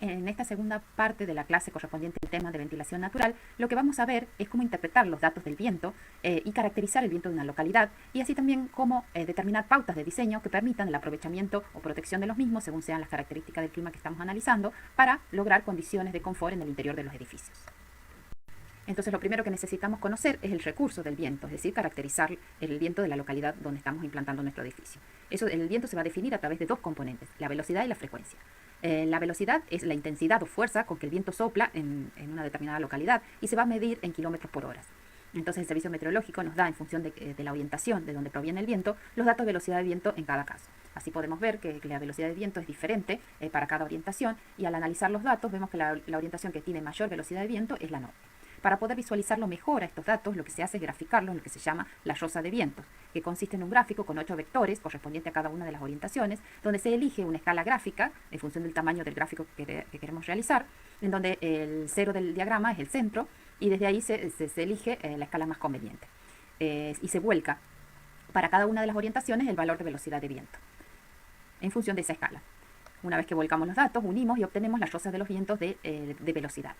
En esta segunda parte de la clase correspondiente al tema de ventilación natural, lo que vamos a ver es cómo interpretar los datos del viento y caracterizar el viento de una localidad, y así también cómo determinar pautas de diseño que permitan el aprovechamiento o protección de los mismos según sean las características del clima que estamos analizando para lograr condiciones de confort en el interior de los edificios. Entonces lo primero que necesitamos conocer es el recurso del viento, es decir, caracterizar el viento de la localidad donde estamos implantando nuestro edificio. El viento se va a definir a través de dos componentes, la velocidad y la frecuencia. La velocidad es la intensidad o fuerza con que el viento sopla en una determinada localidad y se va a medir en kilómetros por hora. Entonces el servicio meteorológico nos da, en función de la orientación de donde proviene el viento, los datos de velocidad de viento en cada caso. Así podemos ver que la velocidad de viento es diferente para cada orientación, y al analizar los datos vemos que la orientación que tiene mayor velocidad de viento es la norte. Para poder visualizarlo mejor a estos datos, lo que se hace es graficarlo en lo que se llama la llosa de vientos, que consiste en un gráfico con 8 vectores correspondiente a cada una de las orientaciones, donde se elige una escala gráfica en función del tamaño del gráfico que queremos realizar, en donde el cero del diagrama es el centro, y desde ahí se elige la escala más conveniente. Y se vuelca para cada una de las orientaciones el valor de velocidad de viento, en función de esa escala. Una vez que volcamos los datos, unimos y obtenemos las llosas de los vientos de velocidad.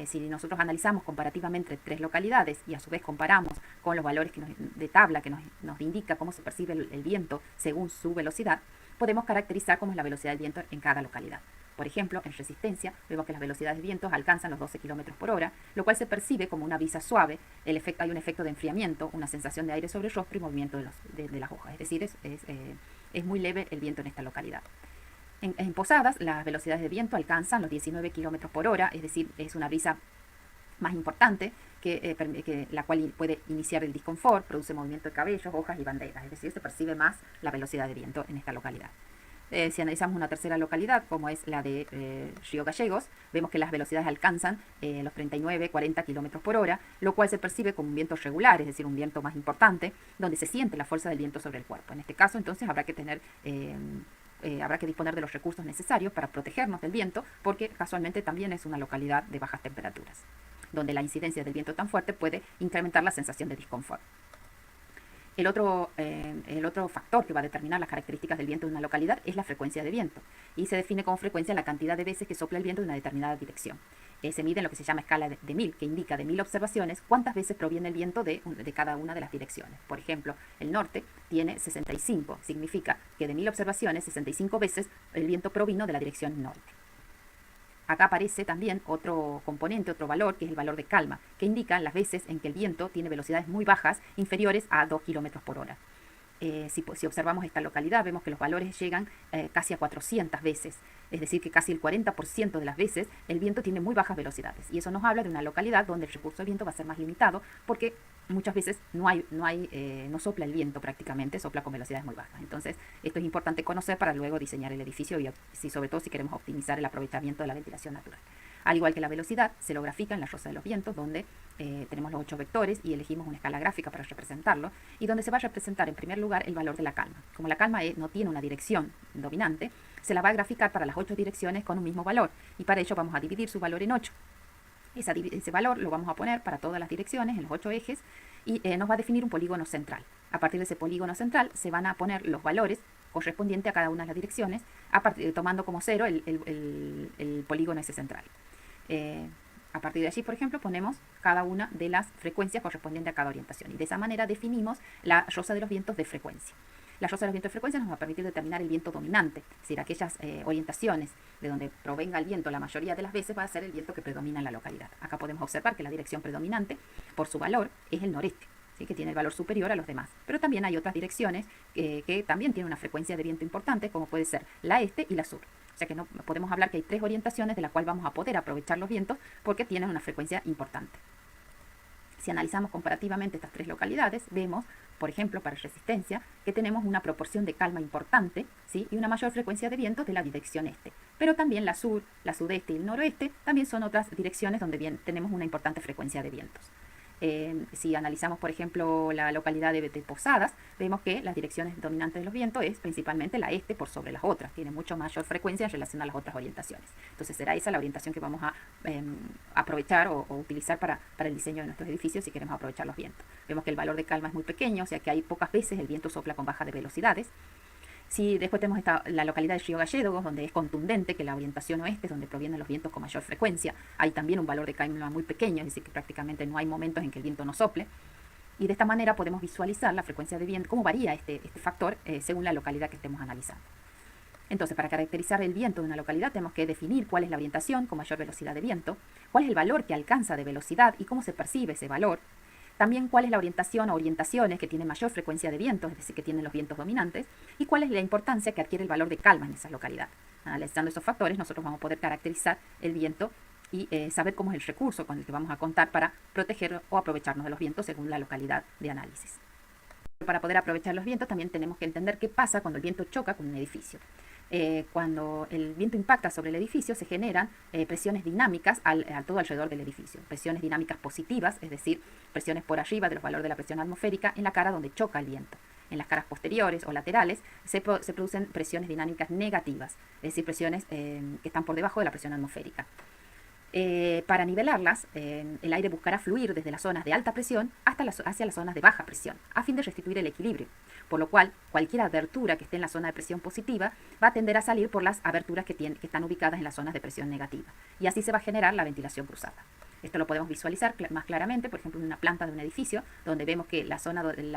Si nosotros analizamos comparativamente tres localidades y a su vez comparamos con los valores de tabla que nos indica cómo se percibe el viento según su velocidad, podemos caracterizar cómo es la velocidad del viento en cada localidad. Por ejemplo, en Resistencia vemos que las velocidades de viento alcanzan los 12 km por hora, lo cual se percibe como una brisa suave. Hay un efecto de enfriamiento, una sensación de aire sobre el rostro y movimiento de las hojas. Es decir, es muy leve el viento en esta localidad. En Posadas, las velocidades de viento alcanzan los 19 km por hora, es decir, es una brisa más importante que la cual puede iniciar el disconfort, produce movimiento de cabellos, hojas y banderas, es decir, se percibe más la velocidad de viento en esta localidad. Si analizamos una tercera localidad, como es la de Río Gallegos, vemos que las velocidades alcanzan los 39-40 km por hora, lo cual se percibe como un viento regular, es decir, un viento más importante, donde se siente la fuerza del viento sobre el cuerpo. En este caso, entonces, habrá que disponer de los recursos necesarios para protegernos del viento, porque casualmente también es una localidad de bajas temperaturas, donde la incidencia del viento tan fuerte puede incrementar la sensación de disconfort. El otro factor que va a determinar las características del viento de una localidad es la frecuencia de viento, y se define como frecuencia la cantidad de veces que sopla el viento de una determinada dirección. Se mide en lo que se llama escala de 1000, que indica de 1000 observaciones cuántas veces proviene el viento de cada una de las direcciones. Por ejemplo, el norte tiene 65, significa que de 1000 observaciones, 65 veces el viento provino de la dirección norte. Acá aparece también otro componente, otro valor, que es el valor de calma, que indica las veces en que el viento tiene velocidades muy bajas, inferiores a 2 km por hora. Si observamos esta localidad, vemos que los valores llegan casi a 400 veces, es decir, que casi el 40% de las veces el viento tiene muy bajas velocidades, y eso nos habla de una localidad donde el recurso del viento va a ser más limitado, porque muchas veces no sopla el viento prácticamente, sopla con velocidades muy bajas. Entonces, esto es importante conocer para luego diseñar el edificio y sobre todo si queremos optimizar el aprovechamiento de la ventilación natural. Al igual que la velocidad, se lo grafica en la llosa de los vientos, donde tenemos los 8 vectores y elegimos una escala gráfica para representarlo, y donde se va a representar en primer lugar el valor de la calma. Como la calma no tiene una dirección dominante, se la va a graficar para las 8 direcciones con un mismo valor, y para ello vamos a dividir su valor en 8. Ese valor lo vamos a poner para todas las direcciones en los 8 ejes, y nos va a definir un polígono central. A partir de ese polígono central se van a poner los valores correspondientes a cada una de las direcciones, tomando como cero el polígono ese central. A partir de allí, por ejemplo, ponemos cada una de las frecuencias correspondientes a cada orientación, y de esa manera definimos la llosa de los vientos de frecuencia. La llosa de los vientos de frecuencia nos va a permitir determinar el viento dominante, es decir, aquellas orientaciones de donde provenga el viento la mayoría de las veces va a ser el viento que predomina en la localidad. Acá podemos observar que la dirección predominante por su valor es el noreste, ¿sí?, que tiene el valor superior a los demás. Pero también hay otras direcciones que también tienen una frecuencia de viento importante, como puede ser la este y la sur. O sea que no podemos hablar que hay 3 orientaciones de las cuales vamos a poder aprovechar los vientos porque tienen una frecuencia importante. Si analizamos comparativamente estas 3 localidades, vemos, por ejemplo, para Resistencia, que tenemos una proporción de calma importante, ¿sí?, y una mayor frecuencia de viento de la dirección este. Pero también la sur, la sudeste y el noroeste también son otras direcciones donde tenemos una importante frecuencia de vientos. Si analizamos, por ejemplo, la localidad de Posadas, vemos que las direcciones dominantes de los vientos es principalmente la este por sobre las otras, tiene mucho mayor frecuencia en relación a las otras orientaciones. Entonces será esa la orientación que vamos a aprovechar o utilizar para el diseño de nuestros edificios si queremos aprovechar los vientos. Vemos que el valor de calma es muy pequeño, o sea que hay pocas veces el viento sopla con baja de velocidades. Si después tenemos la localidad de Río Gallegos, donde es contundente que la orientación oeste es donde provienen los vientos con mayor frecuencia. Hay también un valor de calma muy pequeño, es decir, que prácticamente no hay momentos en que el viento no sople. Y de esta manera podemos visualizar la frecuencia de viento, cómo varía este factor según la localidad que estemos analizando. Entonces, para caracterizar el viento de una localidad tenemos que definir cuál es la orientación con mayor velocidad de viento, cuál es el valor que alcanza de velocidad y cómo se percibe ese valor. También cuál es la orientación o orientaciones que tienen mayor frecuencia de viento, es decir, que tienen los vientos dominantes, y cuál es la importancia que adquiere el valor de calma en esa localidad. Analizando esos factores, nosotros vamos a poder caracterizar el viento y saber cómo es el recurso con el que vamos a contar para proteger o aprovecharnos de los vientos según la localidad de análisis. Para poder aprovechar los vientos también tenemos que entender qué pasa cuando el viento choca con un edificio. Cuando el viento impacta sobre el edificio se generan presiones dinámicas a todo alrededor del edificio. Presiones dinámicas positivas, es decir, presiones por arriba de los valores de la presión atmosférica en la cara donde choca el viento. En las caras posteriores o laterales se producen presiones dinámicas negativas, es decir, presiones que están por debajo de la presión atmosférica. Para nivelarlas, el aire buscará fluir desde las zonas de alta presión hacia las zonas de baja presión, a fin de restituir el equilibrio, por lo cual cualquier abertura que esté en la zona de presión positiva va a tender a salir por las aberturas que están ubicadas en las zonas de presión negativa, y así se va a generar la ventilación cruzada. Esto lo podemos visualizar más claramente, por ejemplo, en una planta de un edificio, donde vemos que la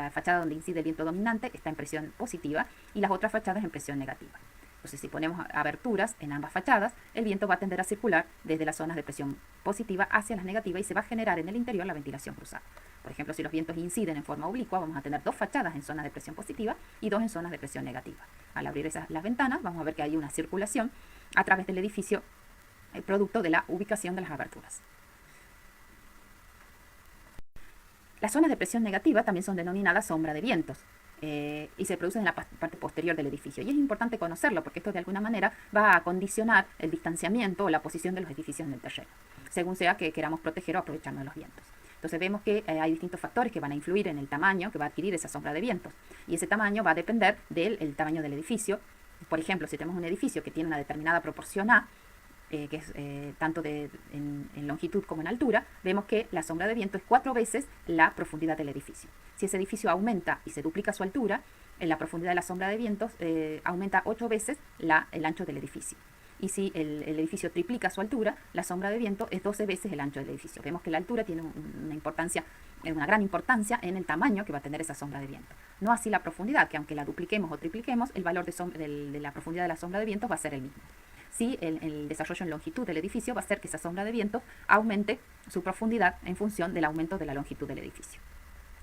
fachada donde incide el viento dominante está en presión positiva y las otras fachadas en presión negativa. Entonces, si ponemos aberturas en ambas fachadas, el viento va a tender a circular desde las zonas de presión positiva hacia las negativas y se va a generar en el interior la ventilación cruzada. Por ejemplo, si los vientos inciden en forma oblicua, vamos a tener dos fachadas en zonas de presión positiva y dos en zonas de presión negativa. Al abrir las ventanas, vamos a ver que hay una circulación a través del edificio, producto de la ubicación de las aberturas. Las zonas de presión negativa también son denominadas sombra de vientos. Y se producen en la parte posterior del edificio. Y es importante conocerlo porque esto de alguna manera va a condicionar el distanciamiento o la posición de los edificios en el terreno, según sea que queramos proteger o aprovecharnos de los vientos. Entonces vemos que hay distintos factores que van a influir en el tamaño que va a adquirir esa sombra de vientos. Y ese tamaño va a depender del tamaño del edificio. Por ejemplo, si tenemos un edificio que tiene una determinada proporción A, que es tanto en longitud como en altura, vemos que la sombra de viento es 4 veces la profundidad del edificio. Si ese edificio aumenta y se duplica su altura, en la profundidad de la sombra de vientos aumenta 8 veces el ancho del edificio. Y si el edificio triplica su altura, la sombra de viento es 12 veces el ancho del edificio. Vemos que la altura tiene una gran importancia en el tamaño que va a tener esa sombra de viento. No así la profundidad, que aunque la dupliquemos o tripliquemos, el valor de la profundidad de la sombra de viento va a ser el mismo. Sí, el desarrollo en longitud del edificio va a hacer que esa sombra de viento aumente su profundidad en función del aumento de la longitud del edificio.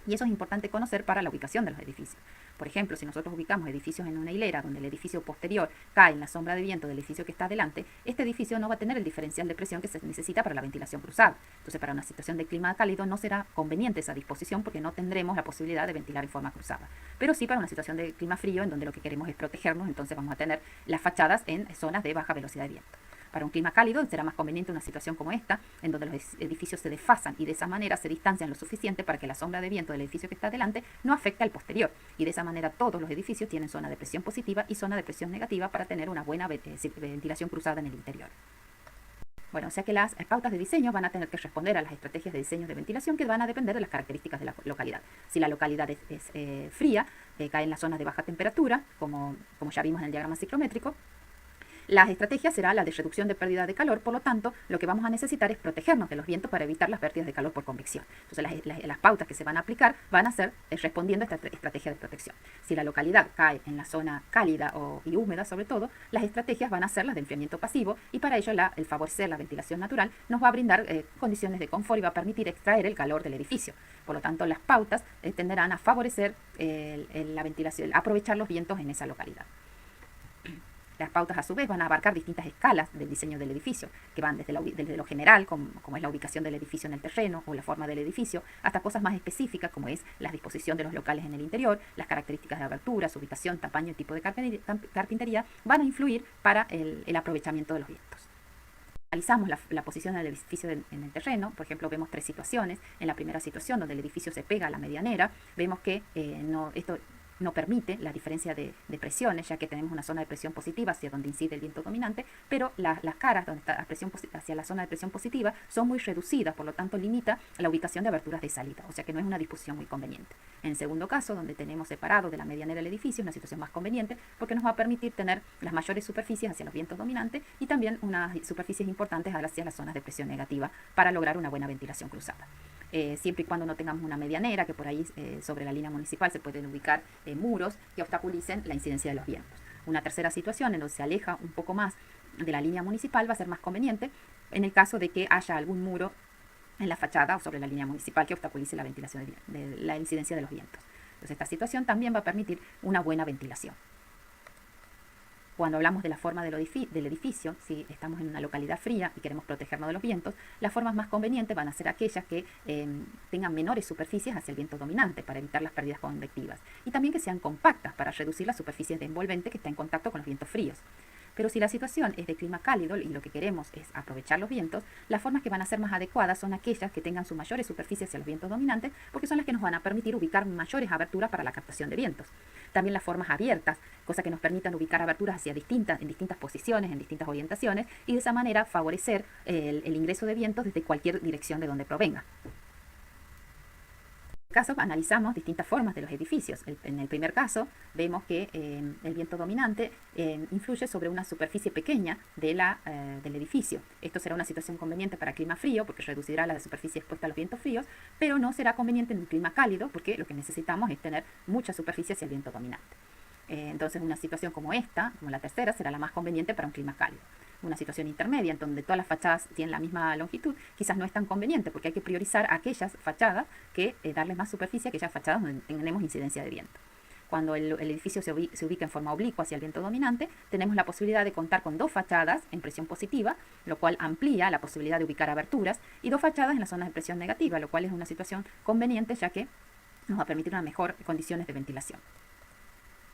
Y eso es importante conocer para la ubicación de los edificios. Por ejemplo, si nosotros ubicamos edificios en una hilera donde el edificio posterior cae en la sombra de viento del edificio que está adelante, este edificio no va a tener el diferencial de presión que se necesita para la ventilación cruzada. Entonces, para una situación de clima cálido no será conveniente esa disposición porque no tendremos la posibilidad de ventilar en forma cruzada. Pero sí para una situación de clima frío en donde lo que queremos es protegernos, entonces vamos a tener las fachadas en zonas de baja velocidad de viento. Para un clima cálido será más conveniente una situación como esta, en donde los edificios se desfasan y de esa manera se distancian lo suficiente para que la sombra de viento del edificio que está adelante no afecte al posterior. Y de esa manera todos los edificios tienen zona de presión positiva y zona de presión negativa para tener una buena ventilación cruzada en el interior. Bueno, o sea que las pautas de diseño van a tener que responder a las estrategias de diseño de ventilación que van a depender de las características de la localidad. Si la localidad es fría, cae en las zonas de baja temperatura, como ya vimos en el diagrama ciclométrico, la estrategia será la de reducción de pérdida de calor, por lo tanto, lo que vamos a necesitar es protegernos de los vientos para evitar las pérdidas de calor por convección. Entonces, las pautas que se van a aplicar van a ser respondiendo a esta estrategia de protección. Si la localidad cae en la zona cálida y húmeda, sobre todo, las estrategias van a ser las de enfriamiento pasivo y para ello el favorecer la ventilación natural nos va a brindar condiciones de confort y va a permitir extraer el calor del edificio. Por lo tanto, las pautas tenderán a favorecer la ventilación, aprovechar los vientos en esa localidad. Las pautas, a su vez, van a abarcar distintas escalas del diseño del edificio, que van desde lo general, como es la ubicación del edificio en el terreno o la forma del edificio, hasta cosas más específicas, como es la disposición de los locales en el interior, las características de abertura, su ubicación, tamaño y tipo de carpintería, van a influir para el aprovechamiento de los vientos. Analizamos la posición del edificio en el terreno. Por ejemplo, vemos 3 situaciones. En la primera situación, donde el edificio se pega a la medianera, vemos que no permite la diferencia de presiones, ya que tenemos una zona de presión positiva hacia donde incide el viento dominante, pero las caras donde está la presión hacia la zona de presión positiva son muy reducidas, por lo tanto limita la ubicación de aberturas de salida, o sea que no es una disposición muy conveniente. En el segundo caso, donde tenemos separado de la medianera del edificio, es una situación más conveniente porque nos va a permitir tener las mayores superficies hacia los vientos dominantes y también unas superficies importantes hacia las zonas de presión negativa para lograr una buena ventilación cruzada. Siempre y cuando no tengamos una medianera, que por ahí sobre la línea municipal se pueden ubicar muros que obstaculicen la incidencia de los vientos. Una tercera situación en donde se aleja un poco más de la línea municipal va a ser más conveniente en el caso de que haya algún muro en la fachada o sobre la línea municipal que obstaculice la ventilación de la incidencia de los vientos. Entonces esta situación también va a permitir una buena ventilación. Cuando hablamos de la forma del edificio, si estamos en una localidad fría y queremos protegernos de los vientos, las formas más convenientes van a ser aquellas que tengan menores superficies hacia el viento dominante para evitar las pérdidas convectivas y también que sean compactas para reducir las superficies de envolvente que está en contacto con los vientos fríos. Pero si la situación es de clima cálido y lo que queremos es aprovechar los vientos, las formas que van a ser más adecuadas son aquellas que tengan sus mayores superficies hacia los vientos dominantes, porque son las que nos van a permitir ubicar mayores aberturas para la captación de vientos. También las formas abiertas, cosa que nos permitan ubicar aberturas en distintas posiciones, en distintas orientaciones, y de esa manera favorecer el ingreso de vientos desde cualquier dirección de donde provenga. En este caso, analizamos distintas formas de los edificios. En el primer caso, vemos que el viento dominante influye sobre una superficie pequeña del edificio. Esto será una situación conveniente para clima frío, porque reducirá la superficie expuesta a los vientos fríos, pero no será conveniente en un clima cálido, porque lo que necesitamos es tener mucha superficie hacia el viento dominante. Entonces, una situación como esta, como la tercera, será la más conveniente para un clima cálido. Una situación intermedia, en donde todas las fachadas tienen la misma longitud, quizás no es tan conveniente, porque hay que priorizar aquellas fachadas que darles más superficie a aquellas fachadas donde tenemos incidencia de viento. Cuando el edificio se ubica en forma oblicua hacia el viento dominante, tenemos la posibilidad de contar con dos fachadas en presión positiva, lo cual amplía la posibilidad de ubicar aberturas, y dos fachadas en las zonas de presión negativa, lo cual es una situación conveniente, ya que nos va a permitir una mejor condiciones de ventilación.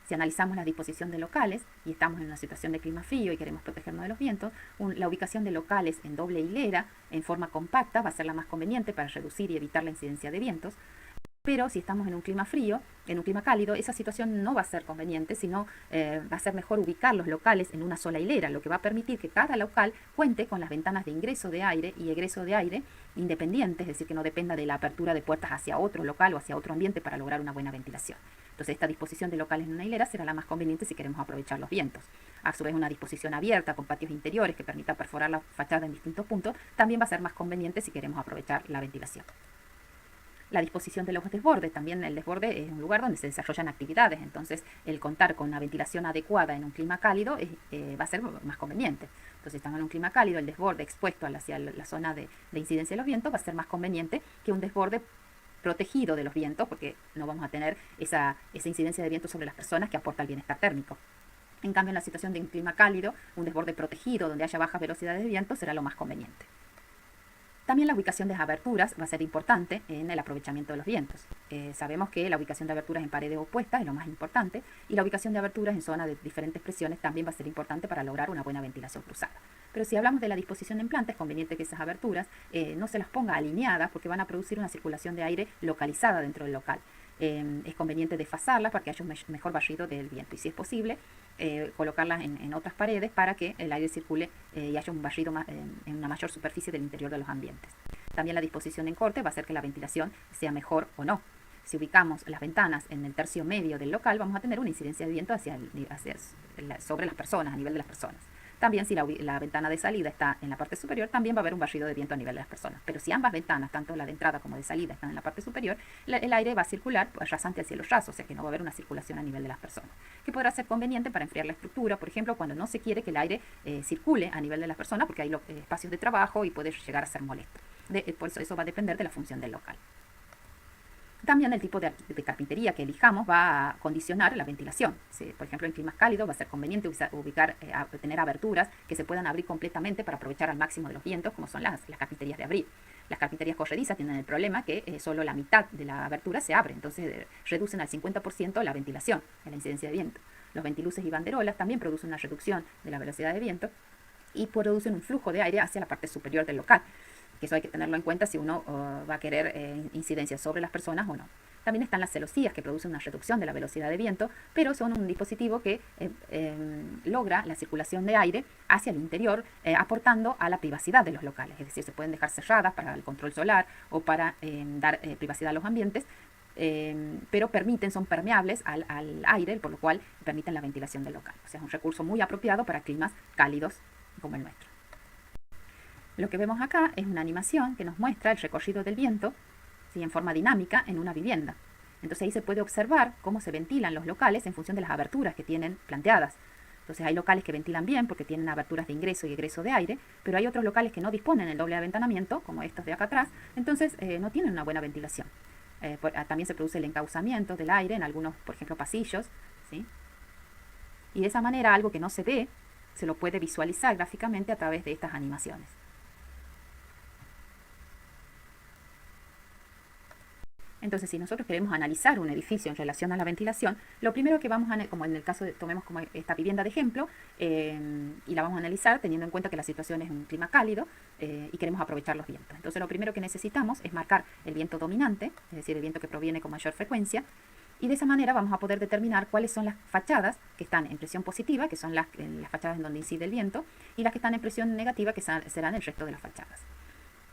Si analizamos la disposición de locales y estamos en una situación de clima frío y queremos protegernos de los vientos, la ubicación de locales en doble hilera, en forma compacta, va a ser la más conveniente para reducir y evitar la incidencia de vientos. Pero si estamos en un clima frío, en un clima cálido, esa situación no va a ser conveniente, sino va a ser mejor ubicar los locales en una sola hilera, lo que va a permitir que cada local cuente con las ventanas de ingreso de aire y egreso de aire independientes, es decir, que no dependa de la apertura de puertas hacia otro local o hacia otro ambiente para lograr una buena ventilación. Entonces, esta disposición de locales en una hilera será la más conveniente si queremos aprovechar los vientos. A su vez, una disposición abierta con patios interiores que permita perforar la fachada en distintos puntos también va a ser más conveniente si queremos aprovechar la ventilación. La disposición de los desbordes, también el desborde es un lugar donde se desarrollan actividades, entonces el contar con una ventilación adecuada en un clima cálido va a ser más conveniente. Entonces, estamos en un clima cálido, el desborde expuesto hacia la zona de incidencia de los vientos va a ser más conveniente que un desborde protegido de los vientos, porque no vamos a tener esa incidencia de viento sobre las personas que aporta el bienestar térmico. En cambio, en la situación de un clima cálido, un desborde protegido donde haya bajas velocidades de viento será lo más conveniente. También la ubicación de las aberturas va a ser importante en el aprovechamiento de los vientos. Sabemos que la ubicación de aberturas en paredes opuestas es lo más importante y la ubicación de aberturas en zonas de diferentes presiones también va a ser importante para lograr una buena ventilación cruzada. Pero si hablamos de la disposición en planta, es conveniente que esas aberturas no se las ponga alineadas porque van a producir una circulación de aire localizada dentro del local. Es conveniente desfasarlas para que haya un mejor barrido del viento y, si es posible, colocarlas en otras paredes para que el aire circule y haya un barrido en una mayor superficie del interior de los ambientes. También la disposición en corte va a hacer que la ventilación sea mejor o no. Si ubicamos las ventanas en el tercio medio del local, vamos a tener una incidencia de viento sobre las personas, a nivel de las personas. También si la ventana de salida está en la parte superior, también va a haber un barrido de viento a nivel de las personas. Pero si ambas ventanas, tanto la de entrada como de salida, están en la parte superior, el aire va a circular rasante al cielo raso, o sea que no va a haber una circulación a nivel de las personas, que podrá ser conveniente para enfriar la estructura, por ejemplo, cuando no se quiere que el aire circule a nivel de las personas, porque hay espacios de trabajo y puede llegar a ser molesto. Por eso va a depender de la función del local. También el tipo de carpintería que elijamos va a condicionar la ventilación. Por ejemplo, en climas cálidos va a ser conveniente tener aberturas que se puedan abrir completamente para aprovechar al máximo de los vientos, como son las carpinterías de abrir. Las carpinterías corredizas tienen el problema que solo la mitad de la abertura se abre, entonces reducen al 50% la ventilación, la incidencia de viento. Los ventiluces y banderolas también producen una reducción de la velocidad de viento y producen un flujo de aire hacia la parte superior del local. Que eso hay que tenerlo en cuenta si uno va a querer incidencia sobre las personas o no. También están las celosías, que producen una reducción de la velocidad de viento, pero son un dispositivo que logra la circulación de aire hacia el interior, aportando a la privacidad de los locales. Es decir, se pueden dejar cerradas para el control solar o para dar privacidad a los ambientes, pero son permeables al aire, por lo cual permiten la ventilación del local. O sea, es un recurso muy apropiado para climas cálidos como el nuestro. Lo que vemos acá es una animación que nos muestra el recorrido del viento, ¿sí?, en forma dinámica en una vivienda. Entonces ahí se puede observar cómo se ventilan los locales en función de las aberturas que tienen planteadas. Entonces hay locales que ventilan bien porque tienen aberturas de ingreso y egreso de aire, pero hay otros locales que no disponen del doble aventanamiento, como estos de acá atrás, entonces no tienen una buena ventilación. También se produce el encauzamiento del aire en algunos, por ejemplo, pasillos, ¿sí? Y de esa manera algo que no se ve, se lo puede visualizar gráficamente a través de estas animaciones. Entonces, si nosotros queremos analizar un edificio en relación a la ventilación, lo primero que vamos a, como en el caso de, tomemos como esta vivienda de ejemplo, y la vamos a analizar teniendo en cuenta que la situación es un clima cálido y queremos aprovechar los vientos. Entonces, lo primero que necesitamos es marcar el viento dominante, es decir, el viento que proviene con mayor frecuencia, y de esa manera vamos a poder determinar cuáles son las fachadas que están en presión positiva, que son las fachadas en donde incide el viento, y las que están en presión negativa, que serán el resto de las fachadas.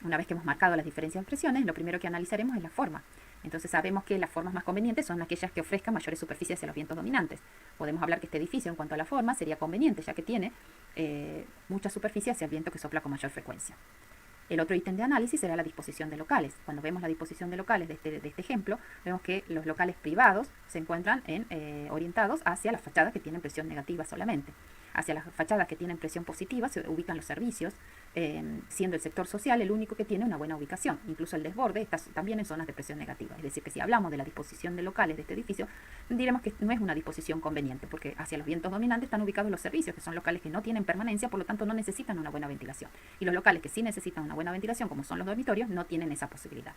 Una vez que hemos marcado las diferencias de presiones, lo primero que analizaremos es la forma. Entonces sabemos que las formas más convenientes son aquellas que ofrezcan mayores superficies hacia los vientos dominantes. Podemos hablar que este edificio, en cuanto a la forma, sería conveniente, ya que tiene mucha superficie hacia el viento que sopla con mayor frecuencia. El otro ítem de análisis será la disposición de locales. Cuando vemos la disposición de locales de este ejemplo, vemos que los locales privados se encuentran orientados hacia las fachadas que tienen presión negativa solamente. Hacia las fachadas que tienen presión positiva se ubican los servicios, siendo el sector social el único que tiene una buena ubicación. Incluso el desborde está también en zonas de presión negativa. Es decir, que si hablamos de la disposición de locales de este edificio, diremos que no es una disposición conveniente, porque hacia los vientos dominantes están ubicados los servicios, que son locales que no tienen permanencia, por lo tanto no necesitan una buena ventilación. Y los locales que sí necesitan una buena ventilación, como son los dormitorios, no tienen esa posibilidad.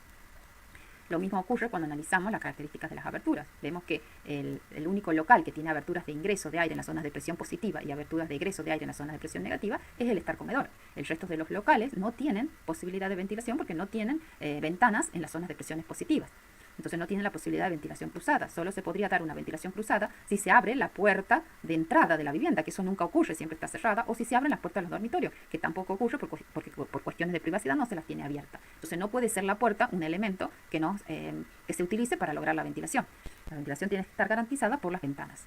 Lo mismo ocurre cuando analizamos las características de las aberturas. Vemos que el único local que tiene aberturas de ingreso de aire en las zonas de presión positiva y aberturas de egreso de aire en las zonas de presión negativa es el estar comedor. El resto de los locales no tienen posibilidad de ventilación porque no tienen ventanas en las zonas de presiones positivas. Entonces no tienen la posibilidad de ventilación cruzada. Solo se podría dar una ventilación cruzada si se abre la puerta de entrada de la vivienda, que eso nunca ocurre, siempre está cerrada, o si se abren las puertas de los dormitorios, que tampoco ocurre porque por cuestiones de privacidad no se las tiene abiertas. Entonces no puede ser la puerta un elemento que se utilice para lograr la ventilación. La ventilación tiene que estar garantizada por las ventanas.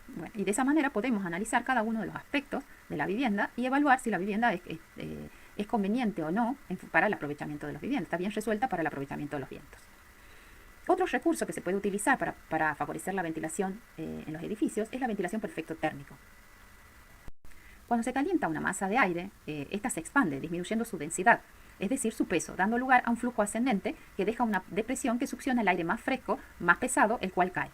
Bueno, y de esa manera podemos analizar cada uno de los aspectos de la vivienda y evaluar si la vivienda es conveniente o no para el aprovechamiento de los viviendas, está bien resuelta para el aprovechamiento de los vientos. Otro recurso que se puede utilizar para favorecer la ventilación en los edificios es la ventilación por efecto térmico. Cuando se calienta una masa de aire, esta se expande, disminuyendo su densidad, es decir, su peso, dando lugar a un flujo ascendente que deja una depresión que succiona el aire más fresco, más pesado, el cual cae.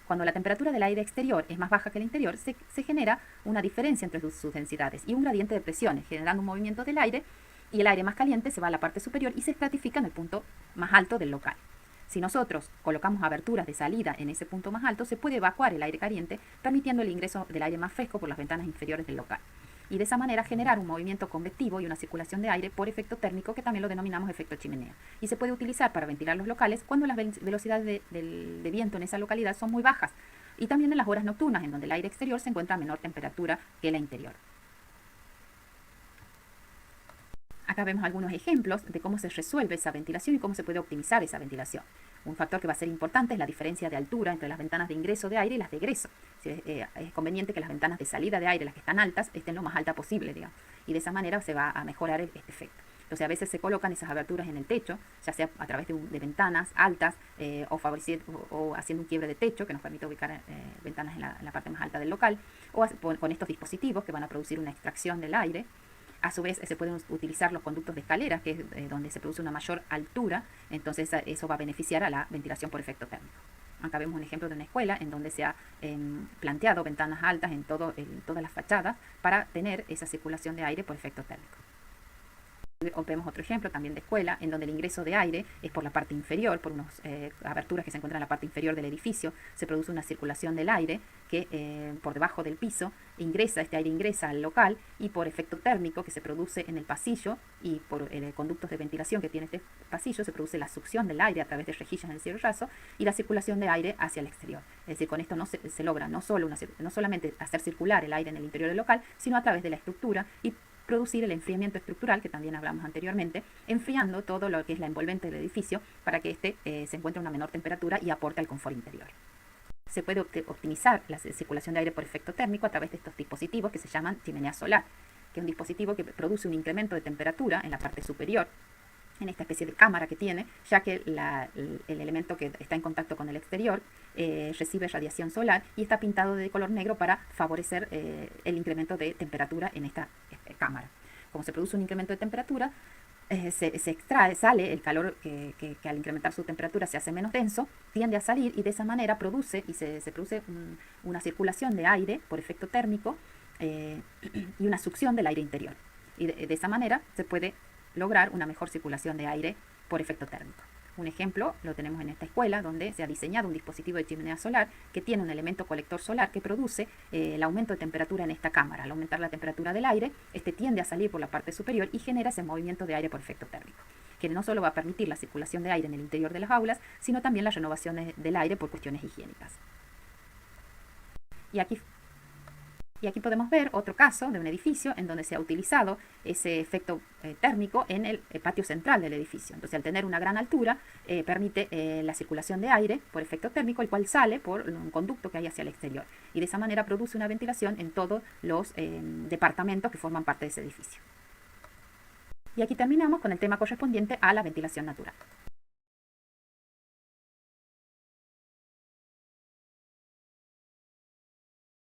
Cuando la temperatura del aire exterior es más baja que el interior, se genera una diferencia entre sus densidades y un gradiente de presiones, generando un movimiento del aire, y el aire más caliente se va a la parte superior y se estratifica en el punto más alto del local. Si nosotros colocamos aberturas de salida en ese punto más alto, se puede evacuar el aire caliente, permitiendo el ingreso del aire más fresco por las ventanas inferiores del local. Y de esa manera generar un movimiento convectivo y una circulación de aire por efecto térmico, que también lo denominamos efecto chimenea. Y se puede utilizar para ventilar los locales cuando las velocidades de viento en esa localidad son muy bajas, y también en las horas nocturnas, en donde el aire exterior se encuentra a menor temperatura que la interior. Acá vemos algunos ejemplos de cómo se resuelve esa ventilación y cómo se puede optimizar esa ventilación. Un factor que va a ser importante es la diferencia de altura entre las ventanas de ingreso de aire y las de egreso. Es conveniente que las ventanas de salida de aire, las que están altas, estén lo más alta posible, digamos. Y de esa manera se va a mejorar este efecto. Entonces a veces se colocan esas aberturas en el techo, ya sea a través de ventanas altas o haciendo un quiebre de techo que nos permite ubicar ventanas en la parte más alta del local, o con estos dispositivos que van a producir una extracción del aire. A su vez, se pueden utilizar los conductos de escalera, que es donde se produce una mayor altura, entonces eso va a beneficiar a la ventilación por efecto térmico. Acá vemos un ejemplo de una escuela en donde se ha planteado ventanas altas en todas las fachadas para tener esa circulación de aire por efecto térmico. O vemos otro ejemplo también de escuela, en donde el ingreso de aire es por la parte inferior, por unas aberturas que se encuentran en la parte inferior del edificio. Se produce una circulación del aire que por debajo del piso este aire ingresa al local, y por efecto térmico que se produce en el pasillo y por conductos de ventilación que tiene este pasillo, se produce la succión del aire a través de rejillas en el cielo raso y la circulación de aire hacia el exterior. Es decir, con esto se logra no solamente hacer circular el aire en el interior del local, sino a través de la estructura y producir el enfriamiento estructural, que también hablamos anteriormente, enfriando todo lo que es la envolvente del edificio para que éste se encuentre a una menor temperatura y aporte al confort interior. Se puede optimizar la circulación de aire por efecto térmico a través de estos dispositivos que se llaman chimenea solar, que es un dispositivo que produce un incremento de temperatura en la parte superior, en esta especie de cámara que tiene, ya que el elemento que está en contacto con el exterior recibe radiación solar y está pintado de color negro para favorecer el incremento de temperatura en esta cámara. Como se produce un incremento de temperatura, sale el calor que al incrementar su temperatura se hace menos denso, tiende a salir, y de esa manera se produce una circulación de aire por efecto térmico y una succión del aire interior. Y de esa manera se puede lograr una mejor circulación de aire por efecto térmico. Un ejemplo lo tenemos en esta escuela, donde se ha diseñado un dispositivo de chimenea solar que tiene un elemento colector solar que produce el aumento de temperatura en esta cámara. Al aumentar la temperatura del aire, este tiende a salir por la parte superior y genera ese movimiento de aire por efecto térmico, que no solo va a permitir la circulación de aire en el interior de las aulas, sino también la renovación del aire por cuestiones higiénicas. Y aquí podemos ver otro caso de un edificio en donde se ha utilizado ese efecto térmico en el patio central del edificio. Entonces, al tener una gran altura, permite la circulación de aire por efecto térmico, el cual sale por un conducto que hay hacia el exterior. Y de esa manera produce una ventilación en todos los departamentos que forman parte de ese edificio. Y aquí terminamos con el tema correspondiente a la ventilación natural.